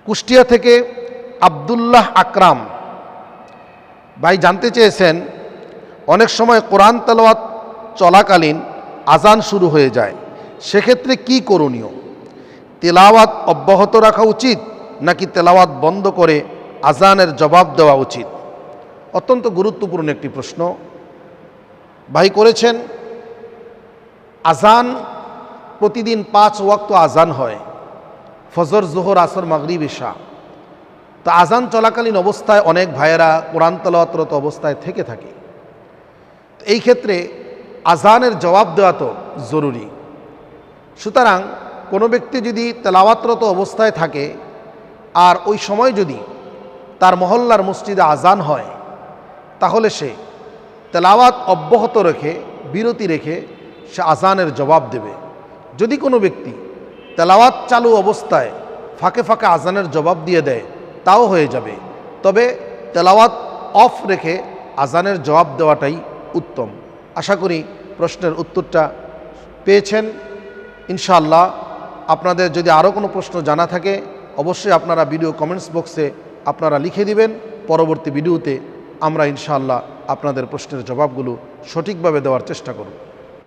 কুষ্টিয়া থেকে আব্দুল্লাহ আকরাম ভাই জানতে চেয়েছেন, অনেক সময় কোরআন তেলাওয়াত চলাকালীন আজান শুরু হয়ে যায়, সেক্ষেত্রে কি করণীয়? তেলাওয়াত অব্যাহত রাখা উচিত নাকি তেলাওয়াত বন্ধ করে আজানের জবাব দেওয়া উচিত? অত্যন্ত গুরুত্বপূর্ণ একটি প্রশ্ন ভাই করেছেন। আজান প্রতিদিন 5 ওয়াক্ত আজান হয়, ফজর, জোহর, আসর, মাগরিব, ইশা। তো আজান চলাকালীন অবস্থায় অনেক ভাইয়েরা কোরআন তেলাওয়াতরত অবস্থায় থেকে থাকে। এই ক্ষেত্রে আজানের জবাব দেওয়া তো জরুরি। সুতরাং কোনো ব্যক্তি যদি তেলাওয়াতরত অবস্থায় থাকে আর ওই সময় যদি তার মহল্লার মসজিদে আজান হয়, তাহলে সে তেলাওয়াত অব্যাহত রেখে, বিরতি রেখে সে আজানের জবাব দেবে। যদি কোনো ব্যক্তি তেলাওয়াত চালু অবস্থায় ফাঁকে ফাঁকে আজানের জবাব দিয়ে দেয়, তাও হয়ে যাবে। তবে তেলাওয়াত অফ রেখে আজানের জবাব দেওয়াটাই উত্তম। আশা করি প্রশ্নের উত্তরটা পেয়েছেন। ইনশাআল্লাহ আপনাদের যদি আরও কোনো প্রশ্ন জানা থাকে, অবশ্যই আপনারা ভিডিও কমেন্টস বক্সে আপনারা লিখে দিবেন। পরবর্তী ভিডিওতে আমরা ইনশাআল্লাহ আপনাদের প্রশ্নের জবাবগুলো সঠিকভাবে দেওয়ার চেষ্টা করব।